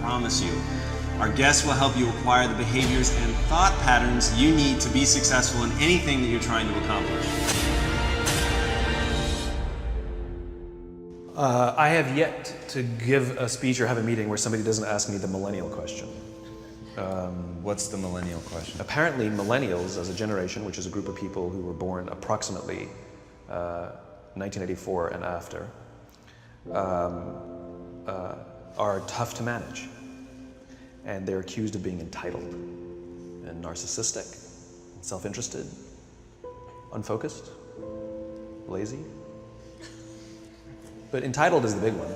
promise you. Our guests will help you acquire the behaviors and thought patterns you need to be successful in anything that you're trying to accomplish. I have yet to give a speech or have a meeting where somebody doesn't ask me the millennial question. What's the millennial question? Apparently millennials as a generation, which is a group of people who were born approximately 1984 and after, are tough to manage. And they're accused of being entitled and narcissistic, self-interested, unfocused, lazy. But entitled is the big one.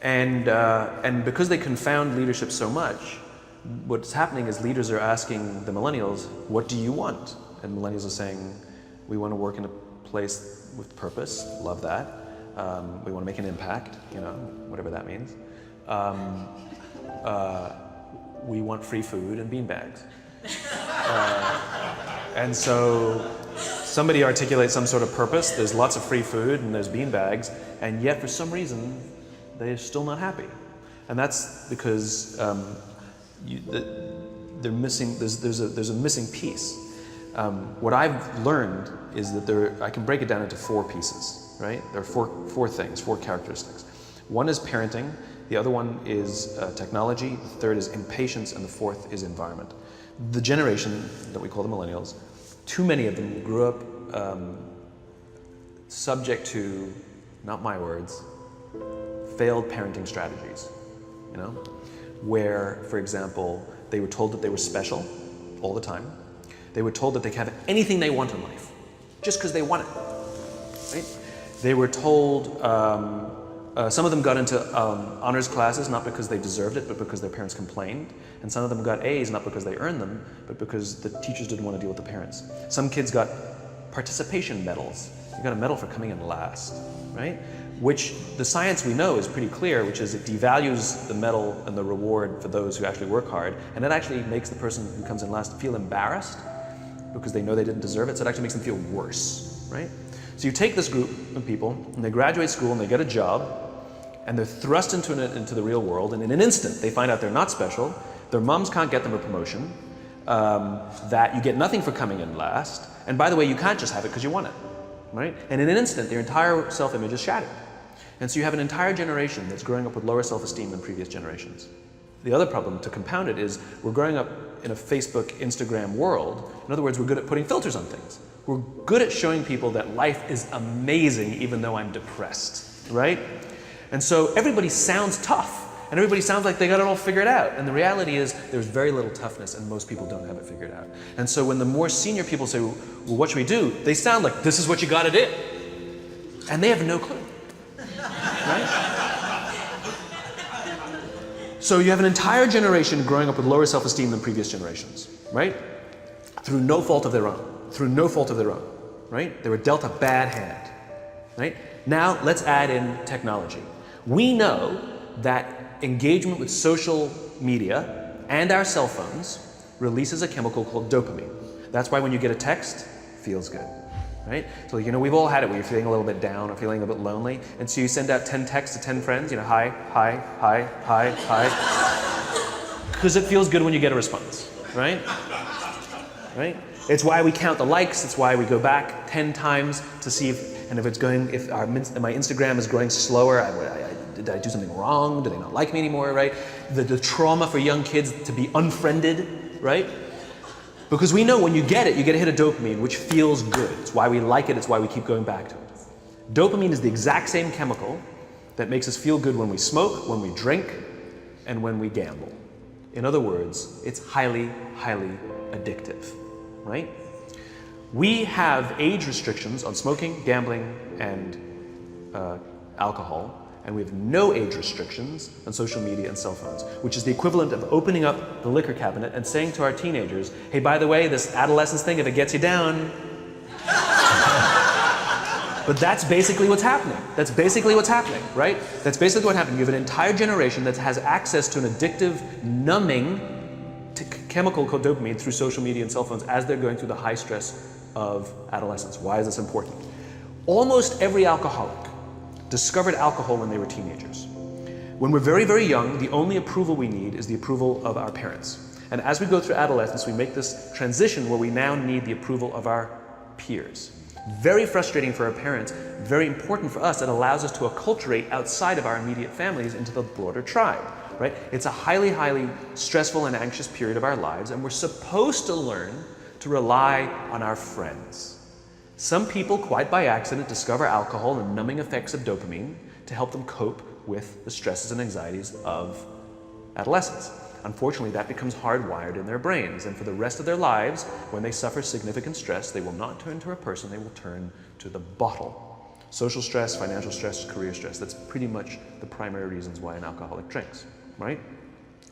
And because they confound leadership so much, what's happening is leaders are asking the millennials, what do you want? And millennials are saying, we want to work in a place with purpose, love that. We want to make an impact, you know, whatever that means. We want free food and beanbags. And so somebody articulates some sort of purpose, there's lots of free food and there's beanbags, and yet for some reason they're still not happy. And that's because they're missing, there's a missing piece. What I've learned is that I can break it down into 4 pieces, right? There are four things, 4 characteristics. One is parenting, the other one is technology, the third is impatience, and the fourth is environment. The generation that we call the millennials, too many of them grew up subject to, not my words, failed parenting strategies, you know? Where, for example, they were told that they were special all the time. They were told that they could have anything they want in life, just because they want it, right? They were told, some of them got into honors classes, not because they deserved it, but because their parents complained. And some of them got A's, not because they earned them, but because the teachers didn't want to deal with the parents. Some kids got participation medals. You got a medal for coming in last, right? Which the science we know is pretty clear, which is it devalues the medal and the reward for those who actually work hard. And it actually makes the person who comes in last feel embarrassed because they know they didn't deserve it. So it actually makes them feel worse, right? So you take this group of people and they graduate school and they get a job and they're thrust into the real world, and in an instant they find out they're not special, their moms can't get them a promotion, that you get nothing for coming in last, and by the way, you can't just have it because you want it, right? And in an instant, their entire self-image is shattered. And so you have an entire generation that's growing up with lower self-esteem than previous generations. The other problem, to compound it, is we're growing up in a Facebook, Instagram world. In other words, we're good at putting filters on things. We're good at showing people that life is amazing even though I'm depressed, right? And so everybody sounds tough, and everybody sounds like they got it all figured out. And the reality is there's very little toughness, and most people don't have it figured out. And so when the more senior people say, well, what should we do? They sound like, this is what you gotta do. And they have no clue, right? So you have an entire generation growing up with lower self-esteem than previous generations, right? Through no fault of their own, right? They were dealt a bad hand, right? Now let's add in technology. We know that engagement with social media and our cell phones releases a chemical called dopamine. That's why when you get a text, it feels good, right? So, you know, we've all had it where you're feeling a little bit down or feeling a bit lonely, and so you send out 10 texts to 10 friends, you know, hi, hi, hi, hi, hi, because it feels good when you get a response, right? Right? It's why we count the likes, it's why we go back 10 times to see if my Instagram is growing slower, did I do something wrong? Do they not like me anymore, right? The trauma for young kids to be unfriended, right? Because we know when you get a hit of dopamine, which feels good. It's why we like it, it's why we keep going back to it. Dopamine is the exact same chemical that makes us feel good when we smoke, when we drink, and when we gamble. In other words, it's highly, highly addictive, right? We have age restrictions on smoking, gambling, and alcohol, and we have no age restrictions on social media and cell phones, which is the equivalent of opening up the liquor cabinet and saying to our teenagers, hey, by the way, this adolescence thing, if it gets you down. But that's basically what's happening. That's basically what's happening, right? That's basically what happened. You have an entire generation that has access to an addictive, numbing chemical called dopamine through social media and cell phones as they're going through the high stress of adolescence. Why is this important? Almost every alcoholic discovered alcohol when they were teenagers. When we're very, very young, the only approval we need is the approval of our parents. And as we go through adolescence, we make this transition where we now need the approval of our peers. Very frustrating for our parents, very important for us. It allows us to acculturate outside of our immediate families into the broader tribe, right? It's a highly, highly stressful and anxious period of our lives, and we're supposed to learn to rely on our friends. Some people, quite by accident, discover alcohol and numbing effects of dopamine to help them cope with the stresses and anxieties of adolescence. Unfortunately, that becomes hardwired in their brains, and for the rest of their lives, when they suffer significant stress, they will not turn to a person, they will turn to the bottle. Social stress, financial stress, career stress, that's pretty much the primary reasons why an alcoholic drinks, right?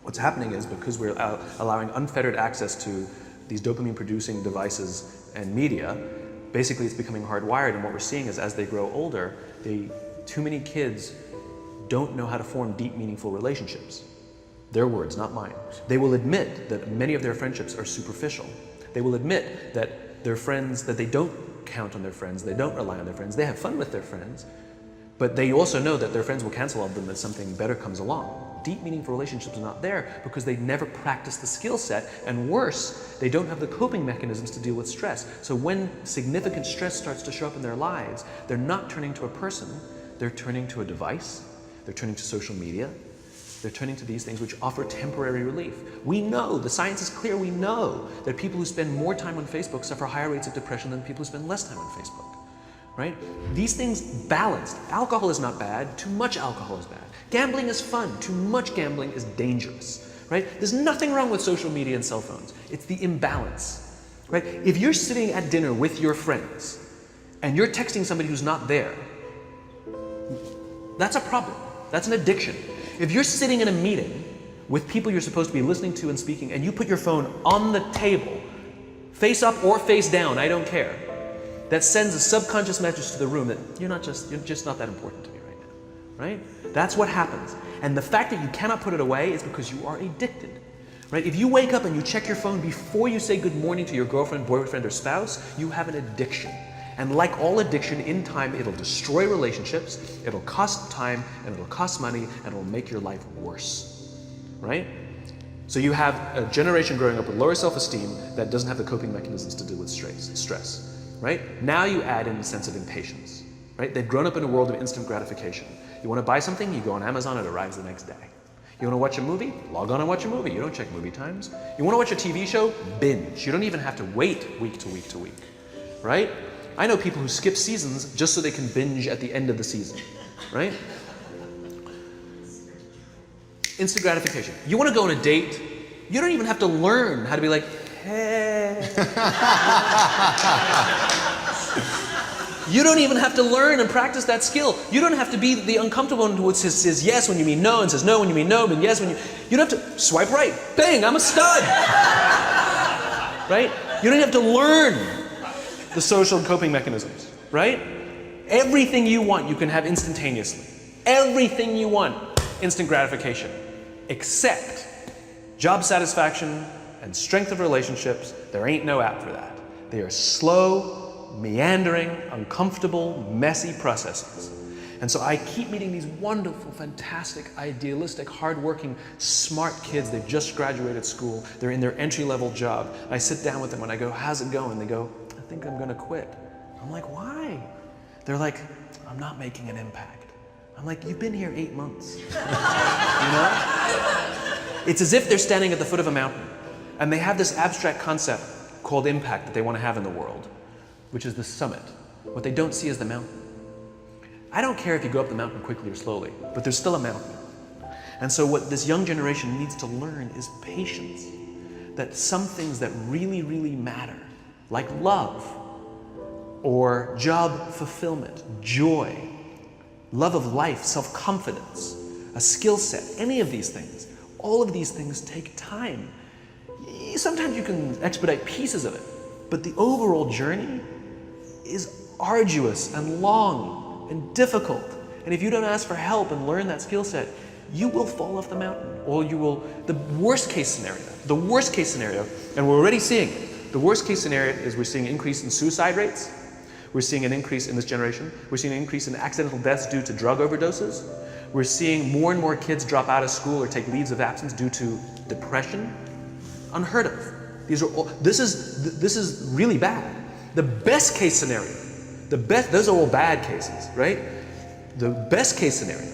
What's happening is because we're allowing unfettered access to these dopamine-producing devices and media, basically it's becoming hardwired, and what we're seeing is as they grow older, too many kids don't know how to form deep, meaningful relationships. Their words, not mine. They will admit that many of their friendships are superficial. They will admit that their friends, that they don't count on their friends, they don't rely on their friends, they have fun with their friends, but they also know that their friends will cancel on them as something better comes along. Deep, meaningful relationships are not there because they never practice the skill set, and worse, they don't have the coping mechanisms to deal with stress. So when significant stress starts to show up in their lives, they're not turning to a person, they're turning to a device, they're turning to social media, they're turning to these things which offer temporary relief. We know, the science is clear, we know that people who spend more time on Facebook suffer higher rates of depression than people who spend less time on Facebook, right? These things balanced. Alcohol is not bad, too much alcohol is bad. Gambling is fun, too much gambling is dangerous, right? There's nothing wrong with social media and cell phones. It's the imbalance, right? If you're sitting at dinner with your friends and you're texting somebody who's not there, that's a problem. That's an addiction. If you're sitting in a meeting with people you're supposed to be listening to and speaking, and you put your phone on the table, face up or face down, I don't care, that sends a subconscious message to the room that you're just not that important to me right now, right? That's what happens. And the fact that you cannot put it away is because you are addicted, right? If you wake up and you check your phone before you say good morning to your girlfriend, boyfriend, or spouse, you have an addiction. And like all addiction, in time, it'll destroy relationships, it'll cost time, and it'll cost money, and it'll make your life worse, right? So you have a generation growing up with lower self-esteem that doesn't have the coping mechanisms to deal with stress, right? Now you add in the sense of impatience, right? They've grown up in a world of instant gratification. You want to buy something, you go on Amazon, it arrives the next day. You want to watch a movie? Log on and watch a movie. You don't check movie times. You want to watch a TV show? Binge. You don't even have to wait week to week to week, right? I know people who skip seasons just so they can binge at the end of the season, right? Instant gratification. You want to go on a date, you don't even have to learn how to be like, hey. You don't even have to learn and practice that skill. You don't have to be the uncomfortable one who says yes when you mean no, and says no when you mean no, and yes when you don't have to swipe right. Bang, I'm a stud. Right? You don't have to learn the social coping mechanisms, right? Everything you want, you can have instantaneously. Everything you want, instant gratification, except job satisfaction and strength of relationships. There ain't no app for that. They are slow, meandering, uncomfortable, messy processes. And so I keep meeting these wonderful, fantastic, idealistic, hardworking, smart kids. They've just graduated school. They're in their entry-level job. I sit down with them and I go, how's it going? They go, I think I'm gonna quit. I'm like, why? They're like, I'm not making an impact. I'm like, you've been here 8 months. You know? It's as if they're standing at the foot of a mountain and they have this abstract concept called impact that they want to have in the world, which is the summit. What they don't see is the mountain. I don't care if you go up the mountain quickly or slowly, but there's still a mountain. And so what this young generation needs to learn is patience. That some things that really, really matter, like love, or job fulfillment, joy, love of life, self-confidence, a skill set, any of these things, all of these things take time. Sometimes you can expedite pieces of it, but the overall journey is arduous and long and difficult. And if you don't ask for help and learn that skill set, you will fall off the mountain, or you will, the worst case scenario, and we're already seeing it. The worst case scenario is we're seeing an increase in suicide rates. We're seeing an increase in this generation. We're seeing an increase in accidental deaths due to drug overdoses. We're seeing more and more kids drop out of school or take leaves of absence due to depression. Unheard of. This is really bad. The best case scenario, those are all bad cases, right? The best case scenario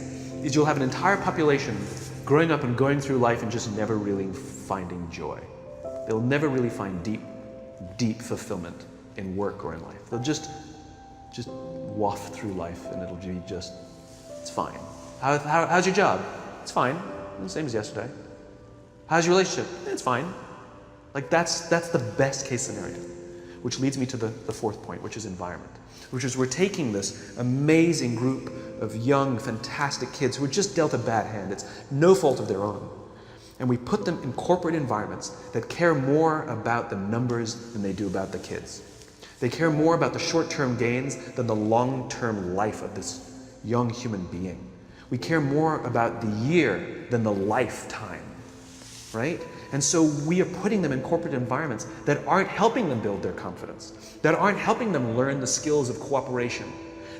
is you'll have an entire population growing up and going through life and just never really finding joy. They'll never really find deep fulfillment in work or in life. They'll just waft through life and it'll be just, it's fine. How's your job? It's fine. The same as yesterday. How's your relationship? It's fine. Like that's the best case scenario. Which leads me to the fourth point, which is environment. Which is we're taking this amazing group of young, fantastic kids who are just dealt a bad hand. It's no fault of their own. And we put them in corporate environments that care more about the numbers than they do about the kids. They care more about the short-term gains than the long-term life of this young human being. We care more about the year than the lifetime, right? And so we are putting them in corporate environments that aren't helping them build their confidence, that aren't helping them learn the skills of cooperation,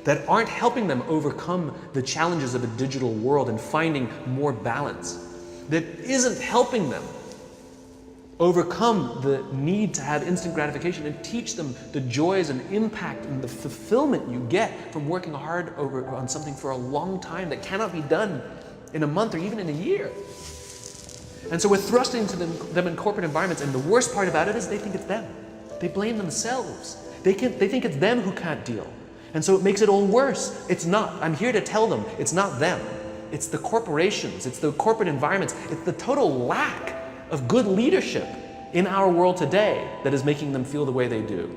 that aren't helping them overcome the challenges of a digital world and finding more balance, that isn't helping them overcome the need to have instant gratification and teach them the joys and impact and the fulfillment you get from working hard on something for a long time that cannot be done in a month or even in a year. And so we're thrusting to them in corporate environments, and the worst part about it is they think it's them. They blame themselves. They think it's them who can't deal. And so it makes it all worse. It's not. I'm here to tell them it's not them. It's the corporations, it's the corporate environments, it's the total lack of good leadership in our world today that is making them feel the way they do.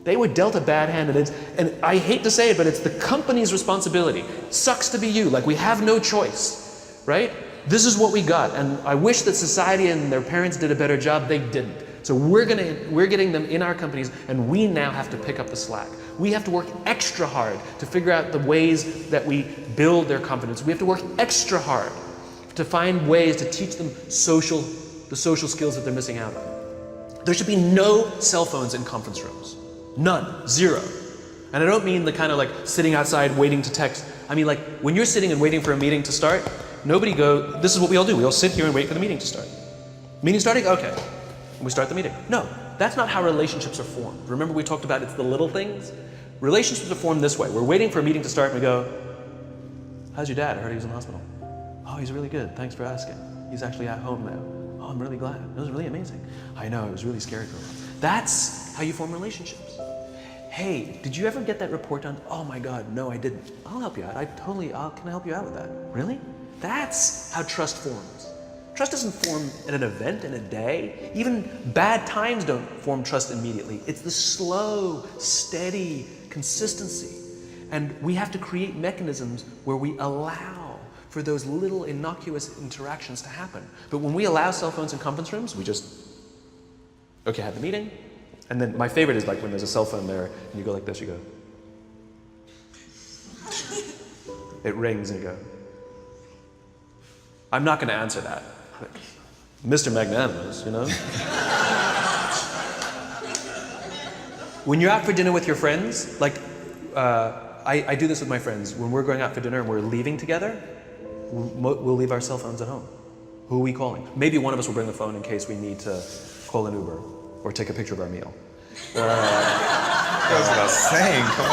They were dealt a bad hand, and I hate to say it, but it's the company's responsibility. Sucks to be you, like we have no choice, right? This is what we got, and I wish that society and their parents did a better job. They didn't. So we're getting them in our companies, and we now have to pick up the slack. We have to work extra hard to figure out the ways that we build their confidence. We have to work extra hard to find ways to teach them the social skills that they're missing out on. There should be no cell phones in conference rooms. None. Zero. And I don't mean the kind of like sitting outside waiting to text. I mean like when you're sitting and waiting for a meeting to start, this is what we all do. We all sit here and wait for the meeting to start. Meeting starting? Okay. And we start the meeting. No, that's not how relationships are formed. Remember we talked about it's the little things? Relationships are formed this way. We're waiting for a meeting to start and we go, how's your dad? I heard he was in the hospital. Oh, he's really good. Thanks for asking. He's actually at home now. Oh, I'm really glad. It was really amazing. I know, it was really scary for him. That's how you form relationships. Hey, did you ever get that report done? Oh my God, no, I didn't. I'll help you out. Can I help you out with that? Really? That's how trust forms. Trust doesn't form at an event in a day. Even bad times don't form trust immediately. It's the slow, steady consistency. And we have to create mechanisms where we allow for those little innocuous interactions to happen. But when we allow cell phones in conference rooms, we just, okay, have the meeting. And then my favorite is like when there's a cell phone there and you go like this, you go. It rings and you go. I'm not going to answer that. Mr. Magnanimous, you know? When you're out for dinner with your friends, like I do this with my friends. When we're going out for dinner and we're leaving together, we'll leave our cell phones at home. Who are we calling? Maybe one of us will bring the phone in case we need to call an Uber or take a picture of our meal. That goes without saying, come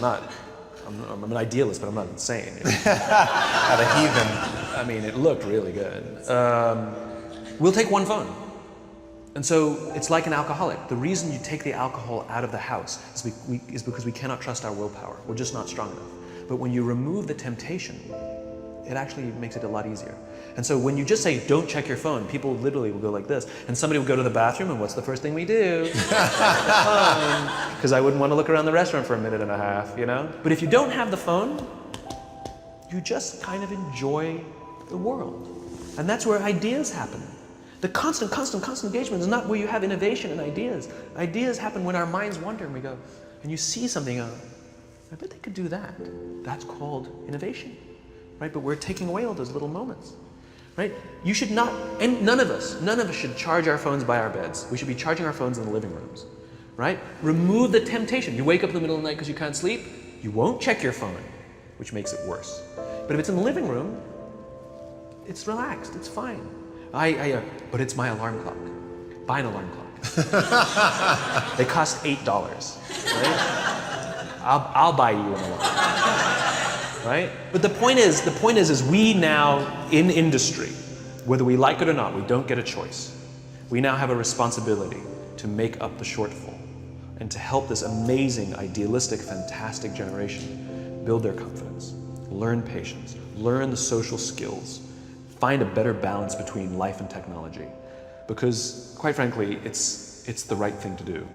on. I'm an idealist, but I'm not insane. Not a heathen. I mean, it looked really good. We'll take one phone. And so it's like an alcoholic. The reason you take the alcohol out of the house is because we cannot trust our willpower. We're just not strong enough. But when you remove the temptation, it actually makes it a lot easier. And so when you just say, don't check your phone, people literally will go like this. And somebody will go to the bathroom, and what's the first thing we do? Because I wouldn't want to look around the restaurant for a minute and a half, you know? But if you don't have the phone, you just kind of enjoy the world. And that's where ideas happen. The constant engagement is not where you have innovation and ideas. Ideas happen when our minds wander and we go, and you see something, I bet they could do that. That's called innovation, right? But we're taking away all those little moments, right? You should not, and none of us should charge our phones by our beds. We should be charging our phones in the living rooms, right? Remove the temptation. You wake up in the middle of the night because you can't sleep, you won't check your phone. which makes it worse. But if it's in the living room, it's relaxed, it's fine. But it's my alarm clock. Buy an alarm clock. They cost $8, right? I'll buy you an alarm. Right? But the point is we now, in industry, whether we like it or not, we don't get a choice. We now have a responsibility to make up the shortfall and to help this amazing, idealistic, fantastic generation build their confidence, learn patience, learn the social skills, find a better balance between life and technology. Because, quite frankly, it's the right thing to do.